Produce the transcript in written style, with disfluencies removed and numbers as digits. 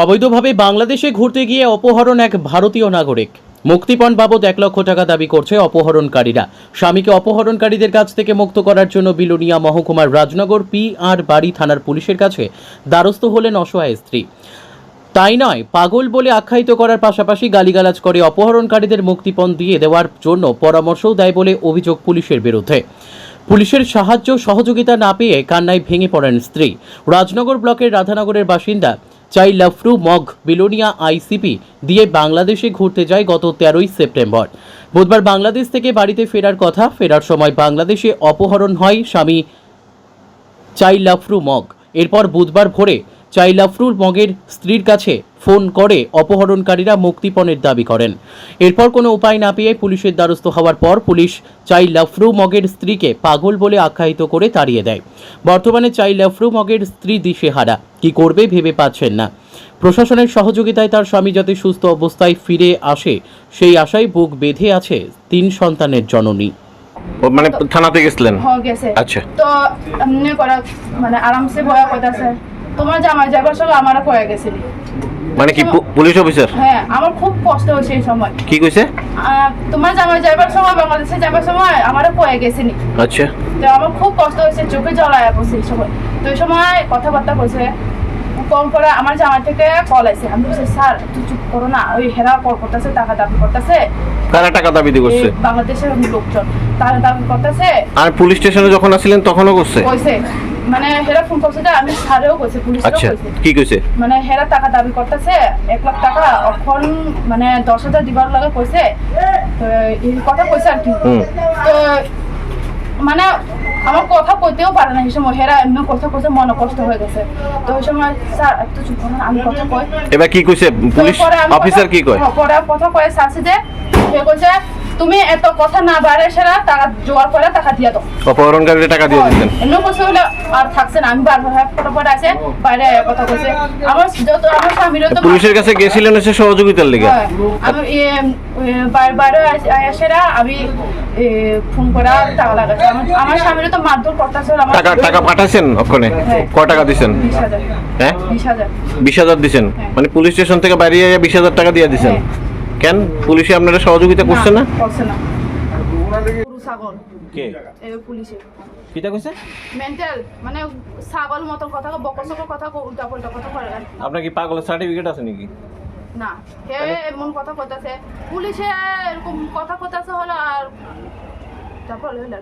অবৈধভাবে বাংলাদেশে ঘুরতে গিয়ে অপহরণ এক ভারতীয় নাগরিক। মুক্তিপণ বাবদ 1 লক্ষ টাকা দাবি করছে অপহরণকারীরা। স্বামীকে অপহরণকারীদের কাছ থেকে মুক্ত করার জন্য বিলোনিয়া মহকুমার রাজনগর PR বাড়ি থানার পুলিশের কাছে দ্বারস্থ হলেন অসহায় স্ত্রী। তাই নয়, পাগল বলে আখ্যায়িত করার পাশাপাশি গালিগালাজ করে অপহরণকারীদের মুক্তিপণ দিয়ে দেওয়ার জন্য পরামর্শও দেয় বলে অভিযোগ পুলিশের বিরুদ্ধে। পুলিশের সাহায্য সহযোগিতা না পেয়ে কান্নায় ভেঙে পড়েন স্ত্রী। রাজনগর ব্লকের রাধানগরের বাসিন্দা চাই লাফরু মগ বিলোনিয়া ICP দিয়ে বাংলাদেশে ঘুরতে যায় গত 13ই সেপ্টেম্বর। বুধবার বাংলাদেশ থেকে বাড়িতে ফেরার কথা। ফেরার সময় বাংলাদেশে অপহরণ হয় স্বামী চাই লাফরু মগ। এরপর বুধবার ভোরে চাই লাফরু মগের স্ত্রীর কাছে ফোন করে অপহরণকারীরা মুক্তিপণের দাবি করেন। এরপর কোনো উপায় না পেয়ে পুলিশের দ্বারস্থ হওয়ার পর পুলিশ চাই লাফরু মগের স্ত্রীকে পাগল বলে আখ্যায়িত করে তাড়িয়ে দেয়। বর্তমানে চাই লাফরু মগের স্ত্রী দিশেহারা, কি করবে ভেবে পাচ্ছেন না। প্রশাসনের সহযোগিতায় তার স্বামী যাতে সুস্থ অবস্থায় ফিরে আসে সেই আশায় বুক বেঁধে আছে 3 সন্তানের জননী। মানে থানাতে গেছিলেন? হ্যাঁ গেছে। আচ্ছা, তো এমনি করে মানে আরামসে বয়া কইতাছে তোমার জামাই যাবার সঙ্গে আমারও কয়ে গেছিল। মানে কি পুলিশ অফিসার? হ্যাঁ, আমার খুব কষ্ট হয়েছে এই সময়। কি কইছে? তোমার জামাই যাবার সময় বাংলাদেশে যাবার সময় আমারও কয়ে গেছিল। আচ্ছা, তো আমার খুব কষ্ট হয়েছে, চোখে জল আয়া পড়ছে এই সময়। তো এই সময় কথাবার্তা কইছে, কল করে আমার জামাই থেকে কল আছে। আমি বলছি স্যার একটু চুপ করো না, ওই হেরা কল করতেছে, টাকা দাবি করতেছে। কারা টাকা দাবি করছে? বাংলাদেশের লোকজন তারা দাবি করতেছে। আর পুলিশ স্টেশনে যখন আসছিলেন তখনও করছে? কইছে মানে হেরা ফোন করছে, আমি স্যারেও কইছে, পুলিশও আচ্ছা, কইছে। কি কইছে? মানে হেরা টাকা দাবি করতেছে 1 লাখ টাকা, এখন মানে 10,000 দিবার লাগে কইছে। তো এই কথা কইছে আর কি। তো মানে আমার কথা কইতেও পারে না এই সময়, হেরা এমনি কথা কইছে, মনে কষ্ট হয়ে গেছে। তো ওই সময় স্যার একটু চুপ করুন, আমি কথা কই। এবার কি কইছে পুলিশ অফিসার? কি কয়? পরে কথা কয় সাসি যে সে কইছে তুমি এত কথা না বাড়ে সেরা টাকা জোগাড় করে টাকা দিয়ে দাও। অপহরণকারীদের টাকা দিয়ে দিতেন? এমনি কইছে হলে আর থাকছে না। আমি বারবার ফটোফট আছে বাইরে কথা কইছে। আমার যত আমার স্বামীরও তো পুলিশের কাছে গেছিলেন এসে সহযোগিতার লেগে? আমি বাইরে আসেরা আমি ফোন করে টাকা লাগাচ্ছি। আমার স্বামীরও তো মারধর করতেছে। টাকা পাঠাইছেন ওখানে? কয় টাকা দিছেন? 20,000। হ্যাঁ, 20,000। 20,000 দিছেন? মানে পুলিশ স্টেশন থেকে বাইরে 20,000 টাকা দিয়ে দিছেন? কেন পুলিশে আপনারা সহযোগিতা করছে না? করছে না। পুরো ছাগল কে এই পুলিশে কিটা কইছে? মেন্টাল মানে ছাগল মতো কথা, বকসকের কথা, উল্টা পাল্টা কথা করে। আপনার কি পাগলের সার্টিফিকেট আছে নাকি? না, হে এমন কথা কইতাছে পুলিশে, এরকম কথা কইতাছে হলো। আর তারপর হলো